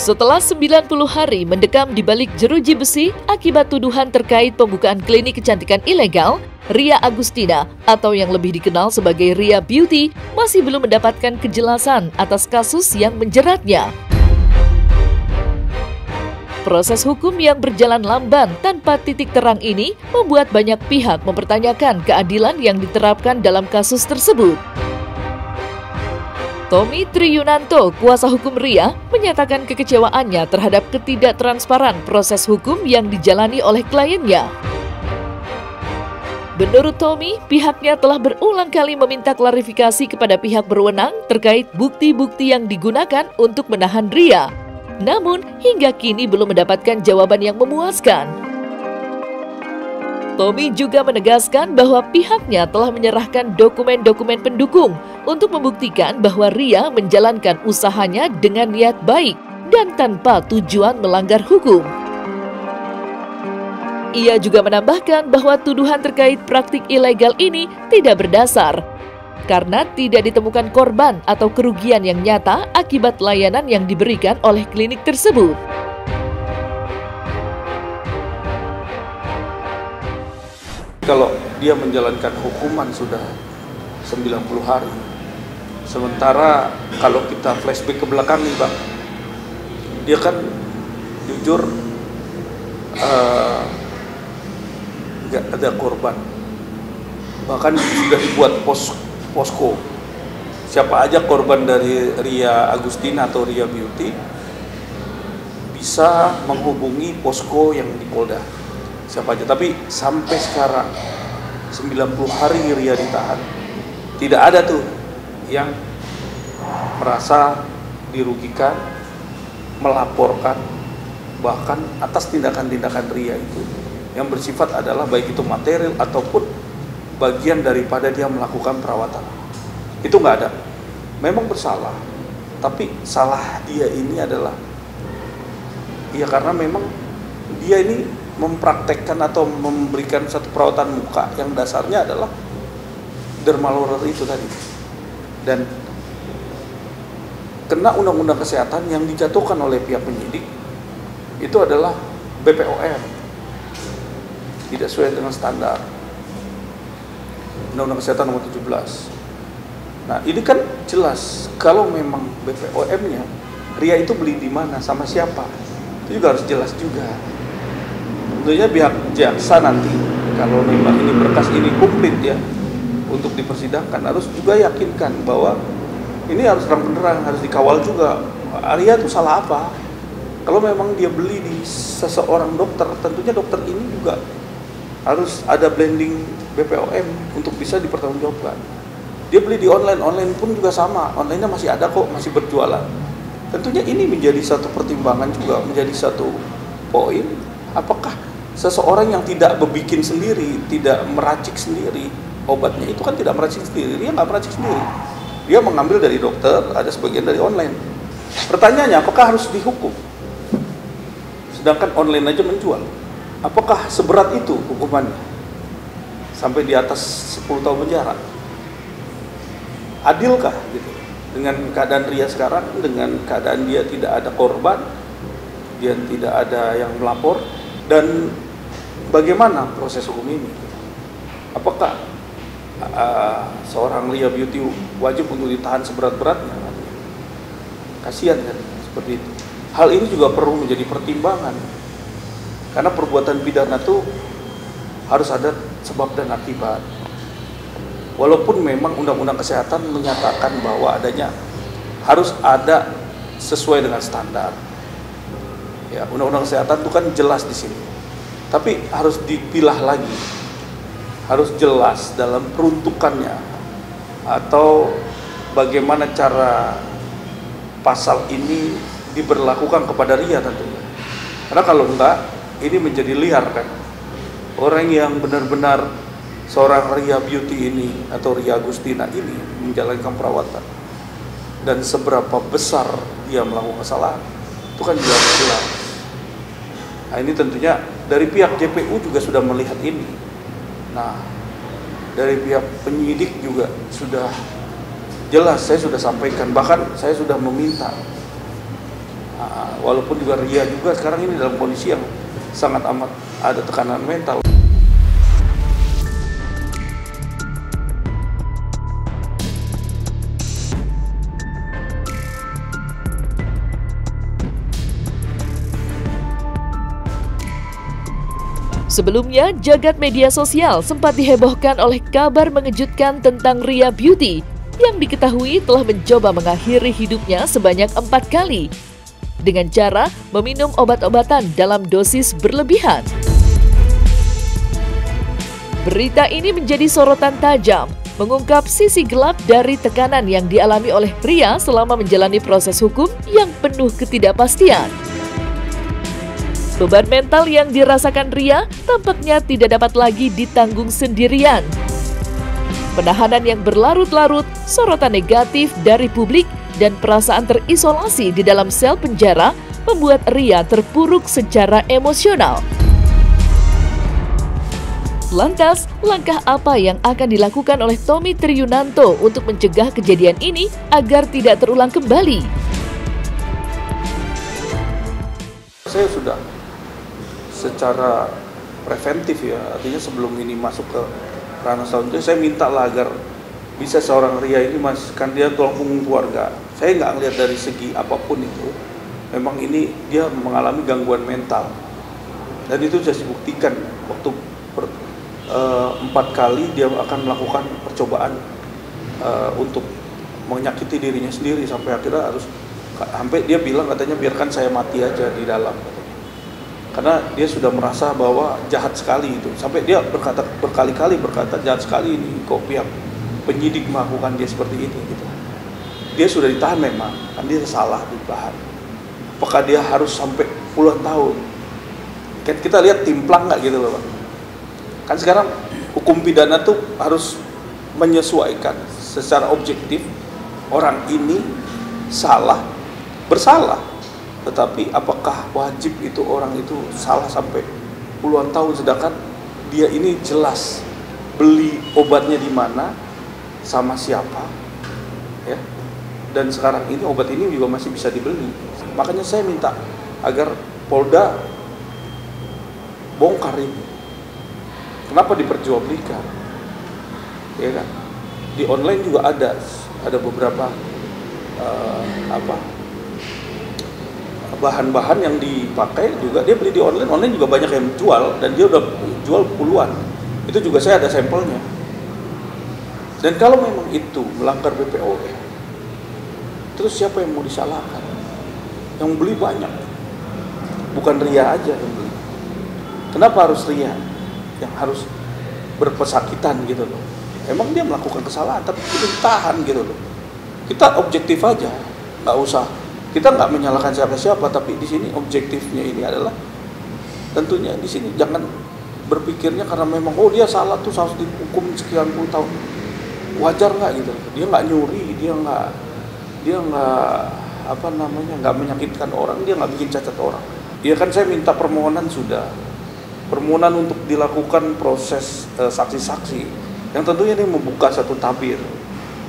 Setelah 90 hari mendekam di balik jeruji besi akibat tuduhan terkait pembukaan klinik kecantikan ilegal, Ria Agustina atau yang lebih dikenal sebagai Ria Beauty masih belum mendapatkan kejelasan atas kasus yang menjeratnya. Proses hukum yang berjalan lamban tanpa titik terang ini membuat banyak pihak mempertanyakan keadilan yang diterapkan dalam kasus tersebut. Tommy Triyunanto, kuasa hukum Ria, menyatakan kekecewaannya terhadap ketidaktransparan proses hukum yang dijalani oleh kliennya. Menurut Tommy, pihaknya telah berulang kali meminta klarifikasi kepada pihak berwenang terkait bukti-bukti yang digunakan untuk menahan Ria. Namun, hingga kini belum mendapatkan jawaban yang memuaskan. Tommy juga menegaskan bahwa pihaknya telah menyerahkan dokumen-dokumen pendukung untuk membuktikan bahwa Ria menjalankan usahanya dengan niat baik dan tanpa tujuan melanggar hukum. Ia juga menambahkan bahwa tuduhan terkait praktik ilegal ini tidak berdasar, karena tidak ditemukan korban atau kerugian yang nyata akibat layanan yang diberikan oleh klinik tersebut. Kalau dia menjalankan hukuman sudah 90 hari, sementara kalau kita flashback ke belakang nih Bang, dia kan jujur nggak ada korban, bahkan sudah dibuat posko. Siapa aja korban dari Ria Agustina atau Ria Beauty bisa menghubungi posko yang di Polda. Siapa aja, tapi sampai sekarang 90 hari Ria ditahan, tidak ada tuh yang merasa dirugikan, melaporkan, bahkan atas tindakan-tindakan Ria itu yang bersifat adalah baik itu material ataupun bagian daripada dia melakukan perawatan. Itu nggak ada. Memang bersalah, tapi salah dia ini adalah ya karena memang dia ini mempraktekkan atau memberikan satu perawatan muka yang dasarnya adalah dermal itu tadi, dan kena undang-undang kesehatan yang dijatuhkan oleh pihak penyidik itu adalah BPOM, tidak sesuai dengan standar Undang-Undang Kesehatan nomor 17. Nah ini kan jelas kalau memang BPOM-nya Ria itu beli di mana sama siapa, itu juga harus jelas juga. Tentunya pihak jaksa nanti kalau memang ini berkas ini komplit ya untuk dipersidangkan harus juga yakinkan bahwa ini harus terang-benderang, harus dikawal juga. Ria itu salah apa? Kalau memang dia beli di seseorang dokter, tentunya dokter ini juga harus ada blending BPOM untuk bisa dipertanggungjawabkan. Dia beli di online pun juga sama, onlinenya masih ada kok, masih berjualan. Tentunya ini menjadi satu pertimbangan juga, menjadi satu poin. Apakah seseorang yang tidak berbikin sendiri, tidak meracik sendiri obatnya, itu kan tidak meracik sendiri, dia nggak meracik sendiri, dia mengambil dari dokter, ada sebagian dari online. Pertanyaannya, apakah harus dihukum? Sedangkan online aja menjual, apakah seberat itu hukumannya? Sampai di atas 10 tahun penjara. Adilkah gitu? Dengan keadaan Ria sekarang, dengan keadaan dia tidak ada korban, dia tidak ada yang melapor, dan bagaimana proses hukum ini? Apakah seorang Ria Beauty wajib untuk ditahan seberat-beratnya? Kasihan kan seperti itu. Hal ini juga perlu menjadi pertimbangan, karena perbuatan pidana itu harus ada sebab dan akibat. Walaupun memang Undang-Undang Kesehatan menyatakan bahwa adanya harus ada sesuai dengan standar. Ya, Undang-Undang Kesehatan itu kan jelas di sini. Tapi harus dipilah lagi, harus jelas dalam peruntukannya atau bagaimana cara pasal ini diberlakukan kepada Ria tentunya. Karena kalau enggak, ini menjadi liar kan. Orang yang benar-benar seorang Ria Beauty ini atau Ria Agustina ini menjalankan perawatan dan seberapa besar dia melakukan kesalahan, itu kan jelas. Nah, ini tentunya dari pihak JPU juga sudah melihat ini. Nah, dari pihak penyidik juga sudah jelas, saya sudah sampaikan, bahkan saya sudah meminta. Nah, walaupun juga Ria juga sekarang ini dalam kondisi yang sangat amat ada tekanan mental. Sebelumnya, jagat media sosial sempat dihebohkan oleh kabar mengejutkan tentang Ria Beauty yang diketahui telah mencoba mengakhiri hidupnya sebanyak 4 kali dengan cara meminum obat-obatan dalam dosis berlebihan. Berita ini menjadi sorotan tajam, mengungkap sisi gelap dari tekanan yang dialami oleh Ria selama menjalani proses hukum yang penuh ketidakpastian. Beban mental yang dirasakan Ria tampaknya tidak dapat lagi ditanggung sendirian. Penahanan yang berlarut-larut, sorotan negatif dari publik, dan perasaan terisolasi di dalam sel penjara membuat Ria terpuruk secara emosional. Lantas, langkah apa yang akan dilakukan oleh Tommy Triunanto untuk mencegah kejadian ini agar tidak terulang kembali? Saya sudah secara preventif ya, artinya sebelum ini masuk ke ranah selanjutnya, saya minta lah agar bisa seorang Ria ini kan dia tulang punggung keluarga. Saya nggak ngelihat dari segi apapun itu, memang ini dia mengalami gangguan mental, dan itu sudah dibuktikan waktu 4 kali dia akan melakukan percobaan untuk menyakiti dirinya sendiri, sampai akhirnya sampai dia bilang katanya biarkan saya mati aja di dalam. Karena dia sudah merasa bahwa jahat sekali itu, sampai dia berkali-kali berkata jahat sekali ini kok pihak penyidik melakukan dia seperti ini gitu. Dia sudah ditahan memang, kan dia salah ditahan. Apakah dia harus sampai puluhan tahun? Kan kita lihat timplang nggak gitu loh Pak. Kan sekarang hukum pidana tuh harus menyesuaikan secara objektif, orang ini bersalah. Tetapi apakah wajib itu orang itu salah sampai puluhan tahun, sedangkan dia ini jelas beli obatnya di mana, sama siapa, ya. Dan sekarang ini obat ini juga masih bisa dibeli. Makanya saya minta agar Polda bongkar ini. Kenapa diperjualbelikan? Ya kan? Di online juga ada beberapa bahan-bahan yang dipakai juga dia beli di online juga banyak yang jual, dan dia udah jual puluhan. Itu juga saya ada sampelnya. Dan kalau memang itu melanggar BPOM, terus siapa yang mau disalahkan? Yang beli banyak, bukan Ria aja yang beli. Kenapa harus Ria yang harus berpesakitan gitu loh? Emang dia melakukan kesalahan, tapi kita ditahan gitu loh. Kita objektif aja, nggak usah. Kita nggak menyalahkan siapa-siapa, tapi di sini objektifnya ini adalah tentunya di sini jangan berpikirnya karena memang dia salah tuh harus dihukum sekian puluh tahun. Wajar nggak gitu? Dia nggak nyuri, dia nggak menyakitkan orang, dia nggak bikin cacat orang. Ya kan saya minta permohonan untuk dilakukan proses saksi-saksi yang tentunya ini membuka satu tabir.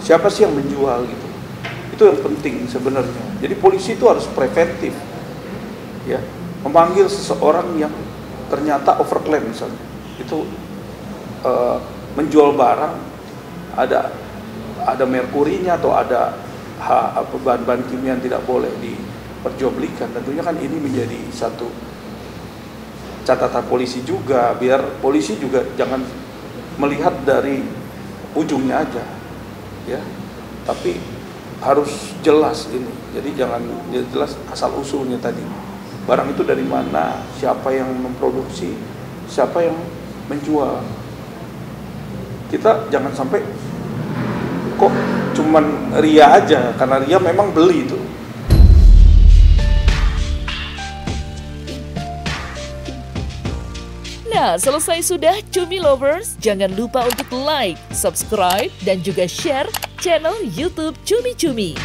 Siapa sih yang menjual gitu? Itu yang penting sebenarnya. Jadi polisi itu harus preventif, ya, memanggil seseorang yang ternyata overclaim misalnya, itu menjual barang ada merkurinya atau ada bahan-bahan kimia yang tidak boleh diperjualbelikan. Tentunya kan ini menjadi satu catatan polisi juga, biar polisi juga jangan melihat dari ujungnya aja, ya, tapi harus jelas ini. Jadi jangan jelas asal usulnya tadi. Barang itu dari mana, siapa yang memproduksi, siapa yang menjual. Kita jangan sampai kok cuman Ria aja, karena Ria memang beli itu. Nah, selesai sudah Cumi Lovers. Jangan lupa untuk like, subscribe, dan juga share channel YouTube Cumi Cumi.